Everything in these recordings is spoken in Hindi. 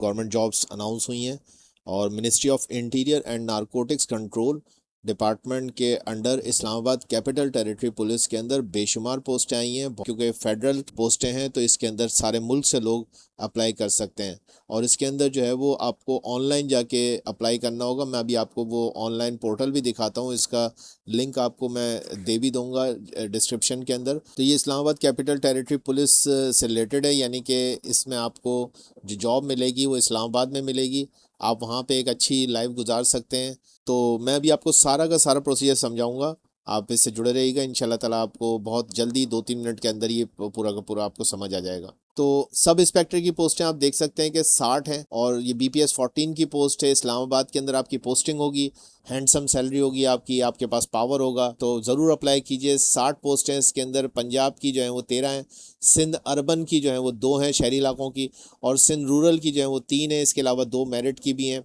गवर्नमेंट जॉब्स अनाउंस हुई हैं और ministry of interior and narcotics control department के under Islamabad capital territory police के अंदर बेशुमार पोस्टें आई हैं। क्योंकि फेडरल पोस्टें हैं तो इसके अंदर सारे मुल्क से लोग अप्लाई कर सकते हैं और इसके अंदर जो है वो आपको ऑनलाइन जाके अप्लाई करना होगा। मैं अभी आपको वो ऑनलाइन पोर्टल भी दिखाता हूँ, इसका लिंक आपको मैं दे भी दूंगा डिस्क्रिप्शन के अंदर। तो ये इस्लामाबाद कैपिटल टेरिटरी पुलिस से रिलेटेड है, यानी कि इसमें आपको जो जॉब मिलेगी वो इस्लामाबाद में मिलेगी। आप वहाँ पे एक अच्छी लाइफ गुजार सकते हैं। तो मैं अभी आपको सारा का सारा प्रोसीजर समझाऊंगा, आप इससे जुड़े रहिएगा। इंशाल्लाह ताला आपको बहुत जल्दी 2-3 मिनट के अंदर ये पूरा का पूरा आपको समझ आ जाएगा। तो सब इंस्पेक्टर की पोस्टें आप देख सकते हैं कि 60 हैं और ये BPS 14 की पोस्ट है। इस्लामाबाद के अंदर आपकी पोस्टिंग होगी, हैंडसम सैलरी होगी आपकी, आपके पास पावर होगा, तो ज़रूर अप्लाई कीजिए। 60 पोस्ट हैं इसके अंदर। पंजाब की जो है वो 13 हैं, सिंध अर्बन की जो है वो 2 हैं शहरी इलाकों की, और सिंध रूरल की जो है वो 3 है। इसके अलावा 2 मेरिट की भी हैं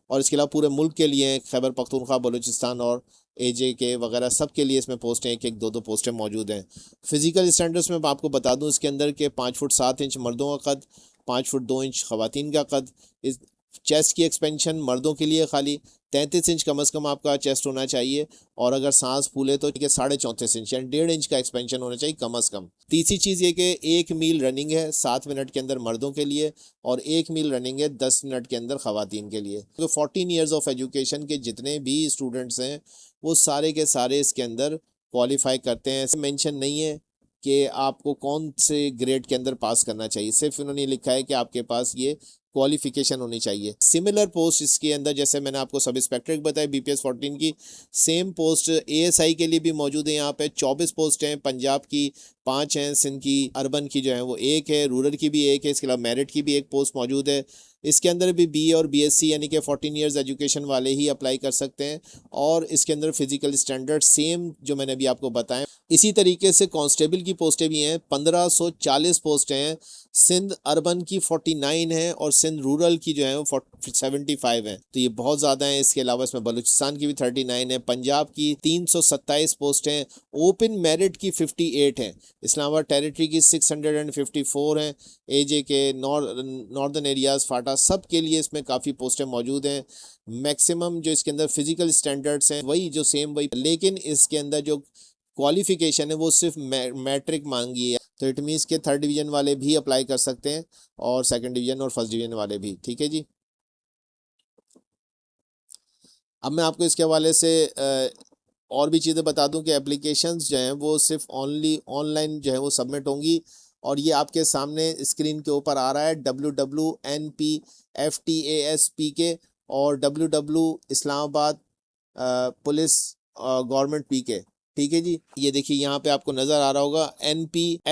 और इसके अलावा पूरे मुल्क के लिए खैबर पख्तूनख्वा, बलूचिस्तान और AJK वगैरह सब के लिए इसमें पोस्टें 1-1, 2-2 पोस्टें मौजूद हैं। फिजिकल स्टैंडर्ड्स में आपको बता दूं इसके अंदर के 5 फुट 7 इंच मर्दों का कद, 5 फुट 2 इंच ख़वातीन का कद। इस चेस्ट की एक्सपेंशन मर्दों के लिए खाली 33 इंच कम से कम आपका चेस्ट होना चाहिए, और अगर सांस फूले तो 34.5 इंच यानी 1.5 इंच का एक्सपेंशन होना चाहिए कम से कम। तीसरी चीज़ ये कि 1 मील रनिंग है 7 मिनट के अंदर मर्दों के लिए, और 1 मील रनिंग है 10 मिनट के अंदर ख़वातीन के लिए। तो 14 ईयर्स ऑफ एजुकेशन के जितने भी स्टूडेंट्स हैं वो सारे के सारे इसके अंदर क्वालिफाई करते हैं। ऐसे मेंशन नहीं है कि आपको कौन से ग्रेड के अंदर पास करना चाहिए, सिर्फ उन्होंने लिखा है कि आपके पास ये क्वालिफिकेशन होनी चाहिए। सिमिलर पोस्ट इसके अंदर जैसे मैंने आपको सब इंस्पेक्टर की बताई BPS 14 की, सेम पोस्ट ASI के लिए भी मौजूद है। यहाँ पे 24 पोस्ट हैं। पंजाब की 5 हैं, सिंध की अर्बन की जो है वो 1 है, रूरल की भी 1 है, इसके अलावा मेरिट की भी 1 पोस्ट मौजूद है। इसके अंदर भी BA और BSc यानी कि 14 ईयर्स एजुकेशन वाले ही अप्लाई कर सकते हैं, और इसके अंदर फिजिकल स्टैंडर्ड सेम जो मैंने अभी आपको बताया। इसी तरीके से कांस्टेबल की पोस्टें भी हैं, 1540 पोस्टें हैं। सिंध अर्बन की 49 है और सिंध रूरल की जो है वो 75 है, तो ये बहुत ज़्यादा है। इसके अलावा इसमें बलूचिस्तान की भी 39 है, पंजाब की 327 पोस्ट हैं, ओपन मेरिट की 58 है, इस्लामाबाद टेरिटरी की 654 हैं, AJK नॉर्दर्न एरियाज़ फाटा सब के लिए इसमें काफ़ी पोस्टें मौजूद हैं। मैक्सिमम जो इसके अंदर फिजिकल स्टैंडर्ड्स हैं वही जो सेम वही, लेकिन इसके अंदर जो क्वालिफिकेशन है वो सिर्फ मैट्रिक मांगी है। तो इट मीन्स के 3rd डिवीज़न वाले भी अप्लाई कर सकते हैं और 2nd डिवीज़न और 1st डिवीज़न वाले भी। ठीक है जी। अब मैं आपको इसके हवाले से और भी चीज़ें बता दूं कि एप्लीकेशंस जो हैं वो सिर्फ ओनली ऑनलाइन जो है वो सबमिट होंगी, और ये आपके सामने स्क्रीन के ऊपर आ रहा है WWNPFTASPK और WW Islamabad police government PK। ठीक है जी, ये देखिए यहाँ पे आपको नज़र आ रहा होगा NPFTAS.PK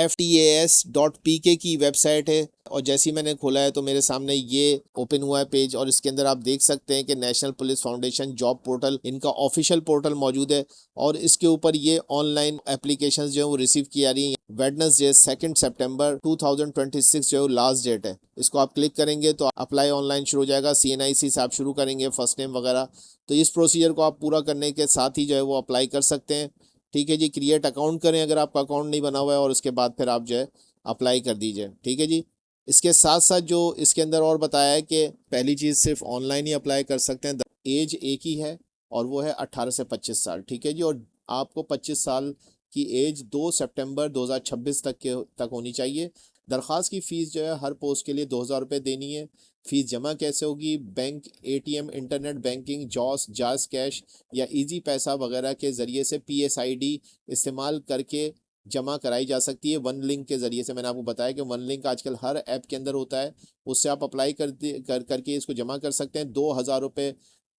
की वेबसाइट है, और जैसे ही मैंने खोला है तो मेरे सामने ये ओपन हुआ है पेज, और इसके अंदर आप देख सकते हैं कि national police foundation job portal इनका ऑफिशियल पोर्टल मौजूद है, और इसके ऊपर ये ऑनलाइन एप्लीकेशंस जो है वो रिसीव की जा रही हैं। वेडनेसडे 2 सितंबर 2026 जो है लास्ट डेट है। इसको आप क्लिक करेंगे तो अप्लाई ऑनलाइन शुरू हो जाएगा। CNIC से आप शुरू करेंगे, फर्स्ट नेम वगैरह। तो इस प्रोसीजर को आप पूरा करने के साथ ही जो है वो अप्लाई कर सकते हैं। ठीक है जी, क्रिएट अकाउंट करें अगर आपका अकाउंट नहीं बना हुआ है, और उसके बाद फिर आप जो है अप्लाई कर दीजिए। ठीक है जी। इसके साथ साथ जो इसके अंदर और बताया है कि पहली चीज़ सिर्फ ऑनलाइन ही अप्लाई कर सकते हैं। एज एक ही है और वो है 18 से 25 साल। ठीक है जी, और आपको 25 साल की एज 2 सितंबर 2026 तक होनी चाहिए। दरख्वास्त की फ़ीस जो है हर पोस्ट के लिए 2000 रुपये देनी है। फ़ीस जमा कैसे होगी? बैंक, ATM, इंटरनेट बैंकिंग, जास कैश या इजी पैसा वगैरह के ज़रिए से PSID इस्तेमाल करके जमा कराई जा सकती है। वन लिंक के ज़रिए से मैंने आपको बताया कि वन लिंक आजकल हर ऐप के अंदर होता है, उससे आप अप्लाई करके इसको जमा कर सकते हैं। 2000 रुपये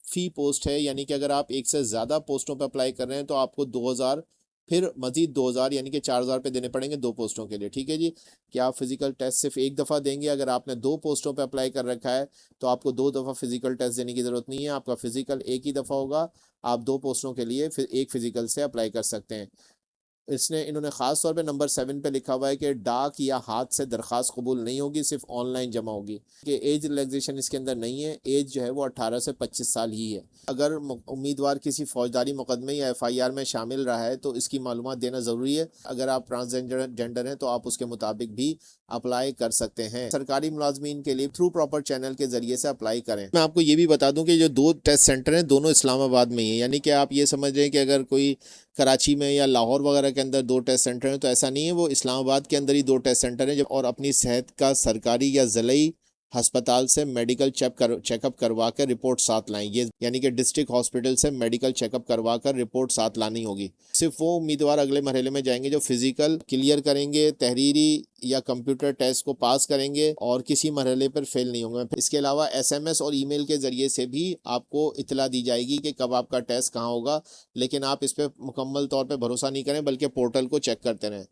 फ़ी पोस्ट है, यानी कि अगर आप एक से ज़्यादा पोस्टों पर अप्लाई कर रहे हैं तो आपको 2000 फिर मजीद 2000 यानी कि 4000 रुपये देने पड़ेंगे 2 पोस्टों के लिए। ठीक है जी, कि आप फिजिकल टेस्ट सिर्फ एक दफ़ा देंगे। अगर आपने 2 पोस्टों पे अप्लाई कर रखा है तो आपको 2 दफ़ा फिजिकल टेस्ट देने की ज़रूरत नहीं है, आपका फिजिकल एक ही दफ़ा होगा। आप 2 पोस्टों के लिए फिर एक फिजिकल से अप्लाई कर सकते हैं। इन्होंने ख़ास तौर पे नंबर 7 पे लिखा हुआ है कि डाक या हाथ से दरख्वास्त कबूल नहीं होगी, सिर्फ ऑनलाइन जमा होगी। कि एज रिलैक्सेशन इसके अंदर नहीं है, एज जो है वो 18 से 25 साल ही है। अगर उम्मीदवार किसी फौजदारी मुकदमे या FIR में शामिल रहा है तो इसकी मालूमात देना ज़रूरी है। अगर आप ट्रांसजेंडर हैं तो आप उसके मुताबिक भी अप्लाई कर सकते हैं। सरकारी मुलाजमीन के लिए थ्रू प्रॉपर चैनल के जरिए से अप्लाई करें। मैं आपको ये भी बता दूं कि जो 2 टेस्ट सेंटर हैं दोनों इस्लामाबाद में ही है, यानी कि आप ये समझ रहे हैं कि अगर कोई कराची में या लाहौर वगैरह के अंदर 2 टेस्ट सेंटर हैं तो ऐसा नहीं है, वो इस्लामाबाद के अंदर ही 2 टेस्ट सेंटर हैं। जब और अपनी सेहत का सरकारी या ज़िलाई अस्पताल से मेडिकल चेकअप करवा कर रिपोर्ट साथ लाएं। ये यानी कि डिस्ट्रिक्ट हॉस्पिटल से मेडिकल चेकअप करवा कर रिपोर्ट साथ लानी होगी। सिर्फ वो उम्मीदवार अगले मरहले में जाएंगे जो फिजिकल क्लियर करेंगे, तहरीरी या कंप्यूटर टेस्ट को पास करेंगे और किसी मरहले पर फेल नहीं होंगे। इसके अलावा SMS और ईमेल के ज़रिए से भी आपको इतला दी जाएगी कि कब आपका टेस्ट कहाँ होगा, लेकिन आप इस पर मुकम्मल तौर पर भरोसा नहीं करें बल्कि पोर्टल को चेक करते रहें।